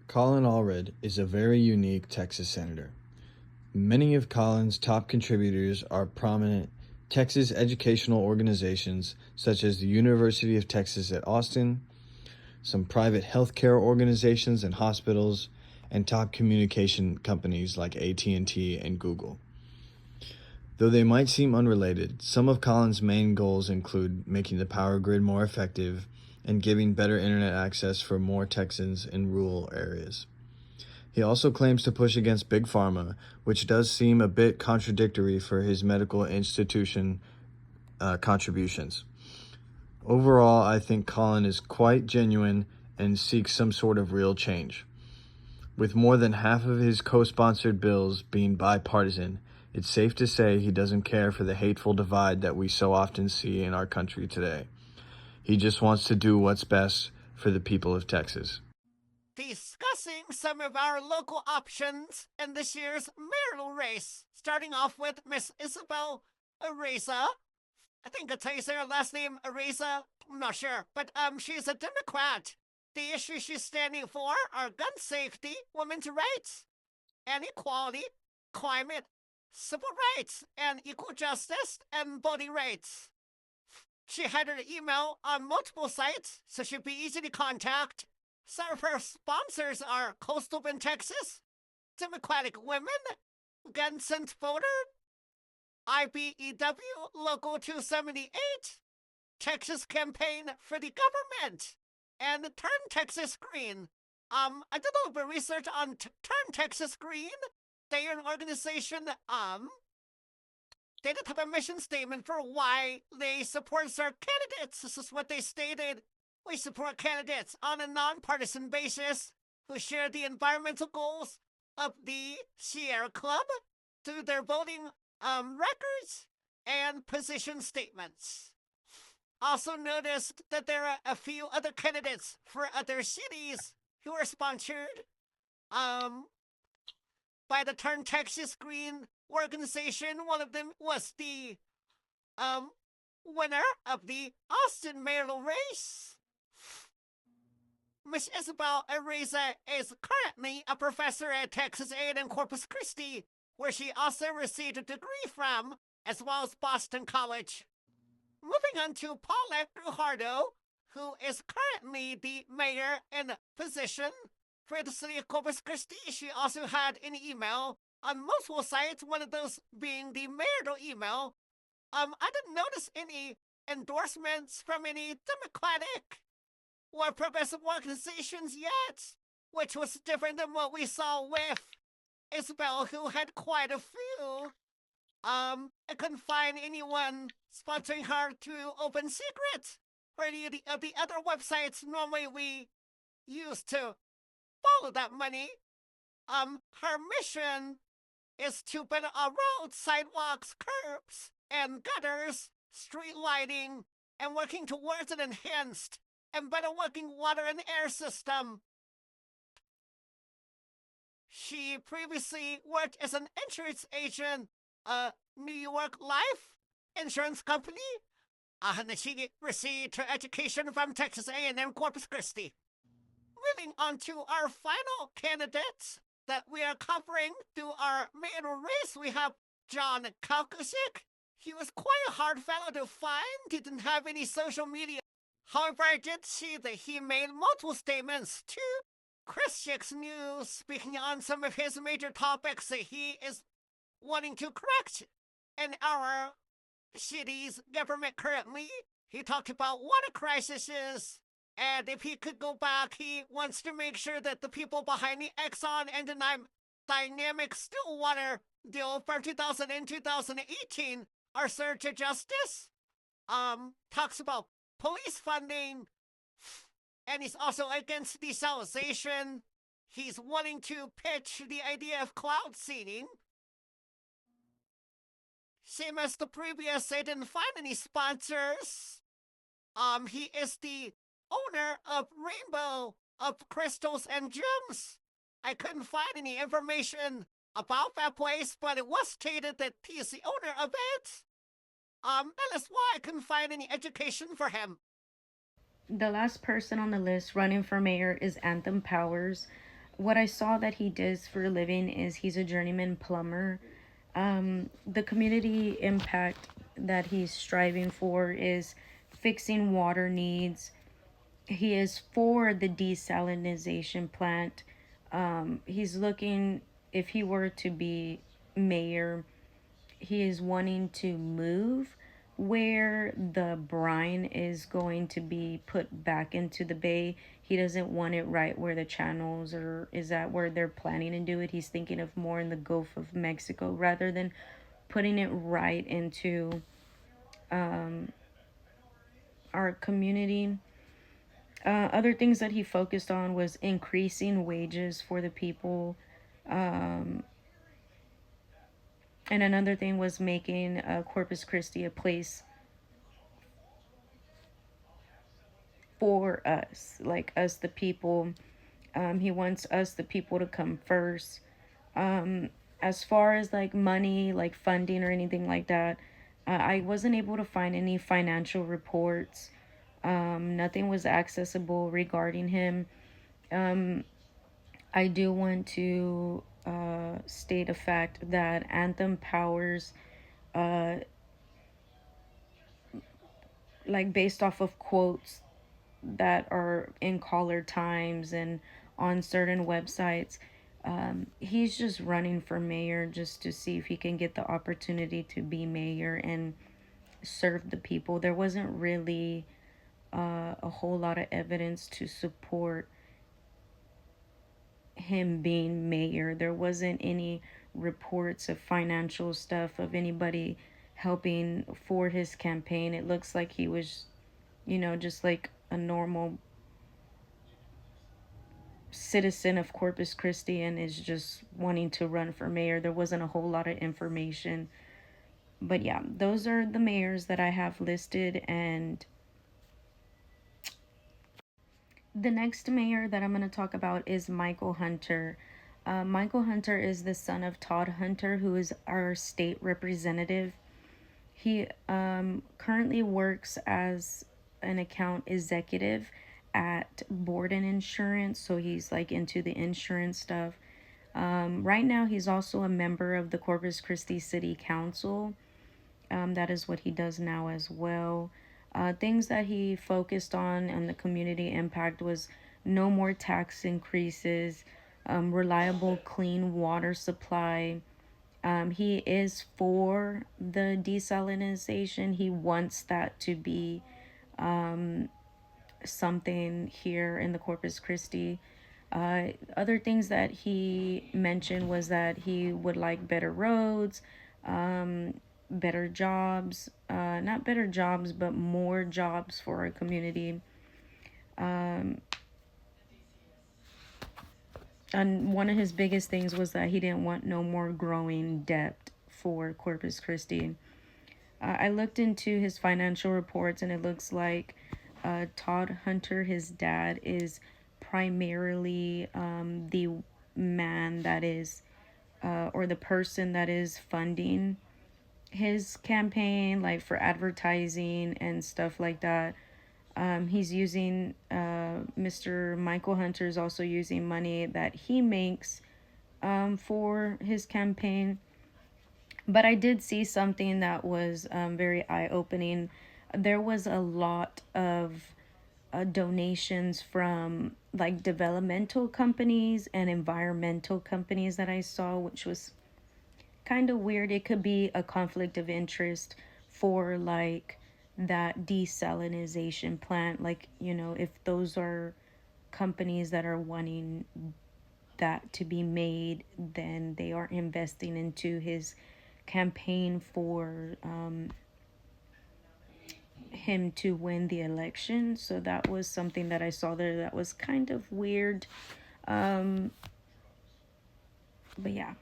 Colin Allred is a very unique Texas senator. Many of Colin's top contributors are prominent Texas educational organizations such as the University of Texas at Austin, some private healthcare organizations and hospitals, and top communication companies like AT&T and Google. Though they might seem unrelated, some of Colin's main goals include making the power grid more effective and giving better internet access for more Texans in rural areas. He also claims to push against Big Pharma, which does seem a bit contradictory for his medical institution contributions. Overall, I think Colin is quite genuine and seeks some sort of real change. With more than half of his co-sponsored bills being bipartisan, it's safe to say he doesn't care for the hateful divide that we so often see in our country today. He just wants to do what's best for the people of Texas. Discussing some of our local options in this year's mayoral race, starting off with Miss Isabel Areza. I think it's how you say her last name, Areza. I'm not sure, but she's a Democrat. The issues she's standing for are gun safety, women's rights, and equality, climate, civil rights, and equal justice, and voting rights. She had her email on multiple sites, so she'd be easy to contact. Some of her sponsors are Coastal Bend, Texas, Democratic Women, Gunsent Voter, IBEW Local 278, Texas Campaign for the Government, and Turn Texas Green. I did a little bit of research on Turn Texas Green. They are an organization, they did have a mission statement for why they support their candidates. This is what they stated. We support candidates on a nonpartisan basis who share the environmental goals of the Sierra Club through their voting records and position statements. Also noticed that there are a few other candidates for other cities who are sponsored by the Turn Texas Green organization. One of them was the winner of the Austin mayoral race. Miss Isabel Areza is currently a professor at Texas A&M Corpus Christi, where she also received a degree from, as well as Boston College. Moving on to Paulette Guajardo, who is currently the mayor in position for the city of Corpus Christi. She also had an email on multiple sites, one of those being the mayoral email. I didn't notice any endorsements from any Democratic or progressive organizations yet, which was different than what we saw with Isabel, who had quite a few. I couldn't find anyone sponsoring her through Open Secret or any of the other websites normally we use to follow that money. Her mission is to better our roads, sidewalks, curbs, and gutters, street lighting, and working towards an enhanced and better working water and air system. She previously worked as an insurance agent, New York Life Insurance Company, and she received her education from Texas A&M Corpus Christi. Moving on to our final candidates that we are covering through our mayoral race, we have John Kalkusik. He was quite a hard fellow to find. He didn't have any social media. However, I did see that he made multiple statements to Chris Chicks News, speaking on some of his major topics that he is wanting to correct in our city's government currently. He talked about water crises, and if he could go back, he wants to make sure that the people behind the Exxon and Dynamic Stillwater deal from 2000 and 2018 are served to justice. Talks about police funding, and he's also against desalination. He's wanting to pitch the idea of cloud seeding. Same as the previous, I didn't find any sponsors. He is the owner of Rainbow of Crystals and Gems. I couldn't find any information about that place, but it was stated that he is the owner of it. That is why I couldn't find any education for him. The last person on the list running for mayor is Anthem Powers. what I saw that he does for a living is he's a journeyman plumber. The community impact that he's striving for is fixing water needs. He is for the desalinization plant. He's looking, if he were to be mayor, he is wanting to move where the brine is going to be put back into the bay. He doesn't want it right where the channels or is that where they're planning to do it. He's thinking of more in the Gulf of Mexico rather than putting it right into our community. Other things that he focused on was increasing wages for the people. And another thing was making Corpus Christi a place for us, like us, the people. He wants us, the people, to come first. As far as like money, like funding or anything like that, I wasn't able to find any financial reports. Nothing was accessible regarding him. I do want to state a fact that Anthem Powers, like based off of quotes that are in Caller Times and on certain websites, he's just running for mayor just to see if he can get the opportunity to be mayor and serve the people. There wasn't really a whole lot of evidence to support him being mayor. There wasn't any reports of financial stuff of anybody helping for his campaign. It looks like he was, just like a normal citizen of Corpus Christi and is just wanting to run for mayor. There wasn't a whole lot of information. But yeah, those are the mayors that I have listed. And the next mayor that I'm going to talk about is Michael Hunter. Michael Hunter is the son of Todd Hunter, who is our state representative. He currently works as an account executive at Borden Insurance, so he's like into the insurance stuff. Right now, he's also a member of the Corpus Christi City Council. That is what he does now as well. Things that he focused on and the community impact was no more tax increases, reliable clean water supply. He is for the desalinization. He wants that to be something here in the Corpus Christi. Other things that he mentioned was that he would like better roads, better jobs, not better jobs, but more jobs for our community. And one of his biggest things was that he didn't want no more growing debt for Corpus Christi. I looked into his financial reports, and it looks like Todd Hunter, his dad, is primarily the man that is, or the person that is funding his campaign, like for advertising and stuff like that. He's using, Mr. Michael Hunter is also using money that he makes for his campaign. But I did see something that was very eye opening. There was a lot of donations from like developmental companies and environmental companies that I saw, which was kind of weird. It could be a conflict of interest for like that desalinization plant. Like, if those are companies that are wanting that to be made, then they are investing into his campaign for him to win the election. So that was something that I saw there that was kind of weird. But yeah.